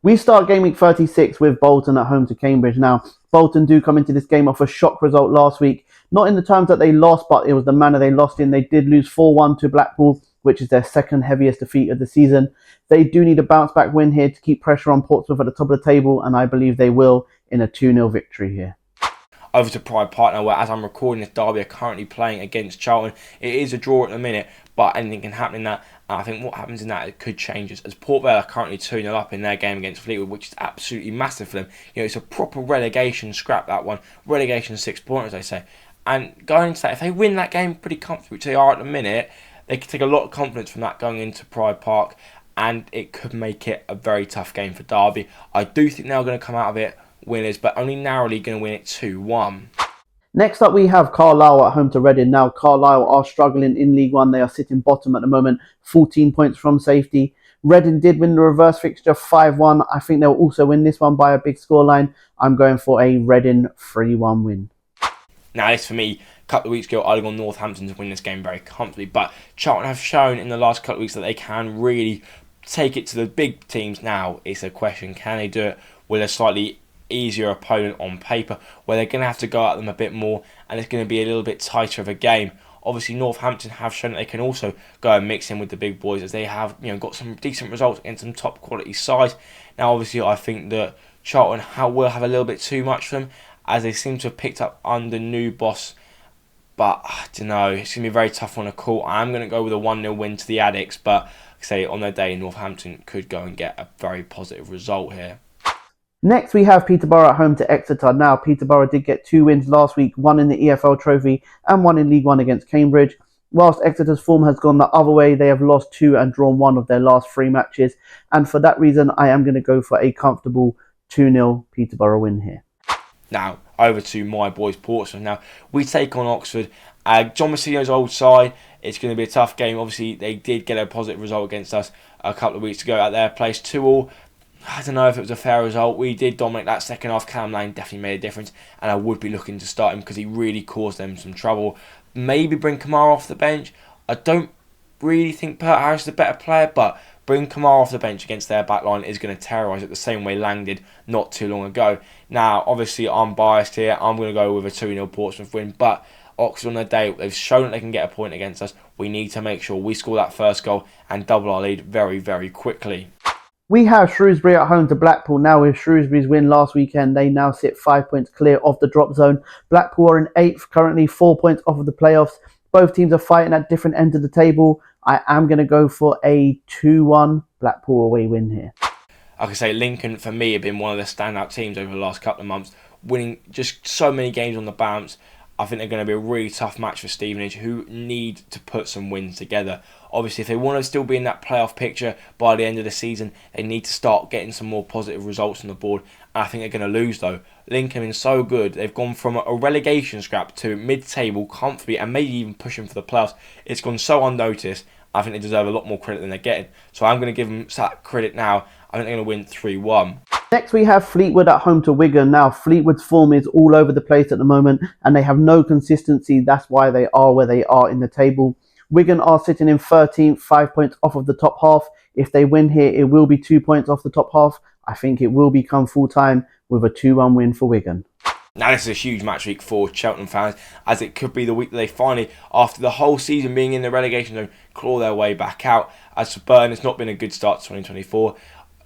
We start game week 36 with Bolton at home to Cambridge. Now, Bolton do come into this game off a shock result last week. Not in the terms that they lost, but it was the manner they lost in. They did lose 4-1 to Blackpool, which is their second heaviest defeat of the season. They do need a bounce back win here to keep pressure on Portsmouth at the top of the table, and I believe they will in a 2-0 victory here. Over to Pride Park now, where as I'm recording this, Derby are currently playing against Charlton. It is a draw at the minute, but anything can happen in that. And I think what happens in that, it could change as Port Vale are currently 2-0 up in their game against Fleetwood, which is absolutely massive for them. It's a proper relegation scrap, that one. Relegation 6 pointers, they say. And going into that, if they win that game pretty comfortably, which they are at the minute, they could take a lot of confidence from that going into Pride Park, and it could make it a very tough game for Derby. I do think they're going to come out of it winners, but only narrowly going to win it 2-1. Next up, we have Carlisle at home to Reading. Now, Carlisle are struggling in League One. They are sitting bottom at the moment, 14 points from safety. Reading did win the reverse fixture 5-1. I think they'll also win this one by a big scoreline. I'm going for a Reading 3-1 win. Now, this for me, a couple of weeks ago, I'd have gone Northampton to win this game very comfortably, but Charlton have shown in the last couple of weeks that they can really take it to the big teams. Now, it's a question, can they do it with a slightly easier opponent on paper, where they're going to have to go at them a bit more, and it's going to be a little bit tighter of a game. Obviously, Northampton have shown that they can also go and mix in with the big boys, as they have got some decent results against some top quality sides. Now, obviously, I think that Charlton will have a little bit too much for them, as they seem to have picked up under new boss. But I don't know, it's going to be a very tough one to call. I'm going to go with a 1-0 win to the Addicts, but say on their day, Northampton could go and get a very positive result here. Next, we have Peterborough at home to Exeter. Now, Peterborough did get 2 wins last week, one in the EFL Trophy and one in League One against Cambridge. Whilst Exeter's form has gone the other way, they have lost 2 and drawn 1 of their last 3 matches. And for that reason, I am going to go for a comfortable 2-0 Peterborough win here. Now, over to my boys Portsmouth. Now, we take on Oxford. John Massino's old side. It's going to be a tough game. Obviously, they did get a positive result against us a couple of weeks ago at their place, 2-2. I don't know if it was a fair result. We did dominate that second half. Callum Lane definitely made a difference, and I would be looking to start him because he really caused them some trouble. Maybe bring Kamara off the bench. I don't really think Pert Harris is a better player, but bring Kamara off the bench against their backline is going to terrorise it the same way Lang did not too long ago. Now, obviously, I'm biased here. I'm going to go with a 2-0 Portsmouth win, but Oxford on their day, they've shown that they can get a point against us. We need to make sure we score that first goal and double our lead very, very quickly. We have Shrewsbury at home to Blackpool. Now, with Shrewsbury's win last weekend, they now sit 5 points clear of the drop zone. Blackpool are in 8th, currently 4 points off of the playoffs. Both teams are fighting at different ends of the table. I am going to go for a 2-1 Blackpool away win here. Like I say, Lincoln, for me, have been one of the standout teams over the last couple of months, winning just so many games on the bounce. I think they're going to be a really tough match for Stevenage, who need to put some wins together. Obviously, if they want to still be in that playoff picture by the end of the season, they need to start getting some more positive results on the board. And I think they're going to lose, though. Lincoln have been so good. They've gone from a relegation scrap to mid-table comfortably and maybe even pushing for the playoffs. It's gone so unnoticed. I think they deserve a lot more credit than they're getting. So I'm going to give them that credit now. I think they're going to win 3-1. Next, we have Fleetwood at home to Wigan. Now, Fleetwood's form is all over the place at the moment, and they have no consistency. That's why they are where they are in the table. Wigan are sitting in 13th, 5 points off of the top half. If they win here, it will be 2 points off the top half. I think it will become full-time with a 2-1 win for Wigan. Now, this is a huge match week for Cheltenham fans, as it could be the week that they finally, after the whole season being in the relegation zone, claw their way back out. As for Burn, it's not been a good start to 2024.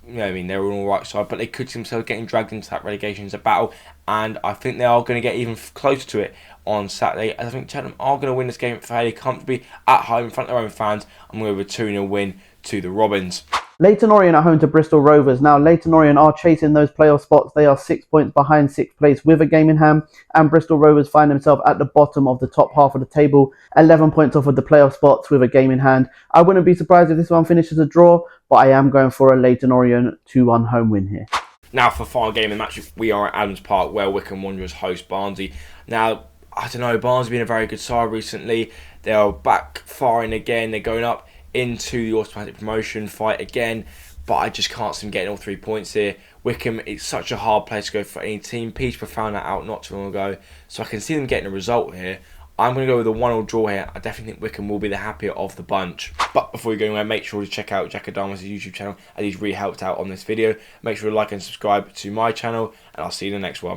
They're on all right side, but they could see themselves getting dragged into that relegation battle, and I think they are going to get even closer to it on Saturday. I think Cheltenham are going to win this game fairly comfortably at home in front of their own fans. I'm going to have a 2-0 win to the Robins. Leyton Orient at home to Bristol Rovers. Now, Leyton Orient are chasing those playoff spots. They are 6 points behind 6th place with a game in hand, and Bristol Rovers find themselves at the bottom of the top half of the table, 11 points off of the playoff spots with a game in hand. I wouldn't be surprised if this one finishes a draw, but I am going for a Leyton Orient 2-1 home win here. Now, for final game of the match, we are at Adams Park, where Wycombe Wanderers host Barnsley. Now, I don't know, Barnsley have been a very good side recently. They are back firing again. They're going up into the automatic promotion fight again, but I just can't see them getting all 3 points here. Wycombe, it's such a hard place to go for any team. Peterborough found that out not too long ago, so I can see them getting a result here. I'm going to go with a 1-1 draw here. I definitely think Wickham will be the happier of the bunch. But before you go anywhere, make sure to check out Jack Adama's YouTube channel, as he's really helped out on this video. Make sure to like and subscribe to my channel, and I'll see you in the next one.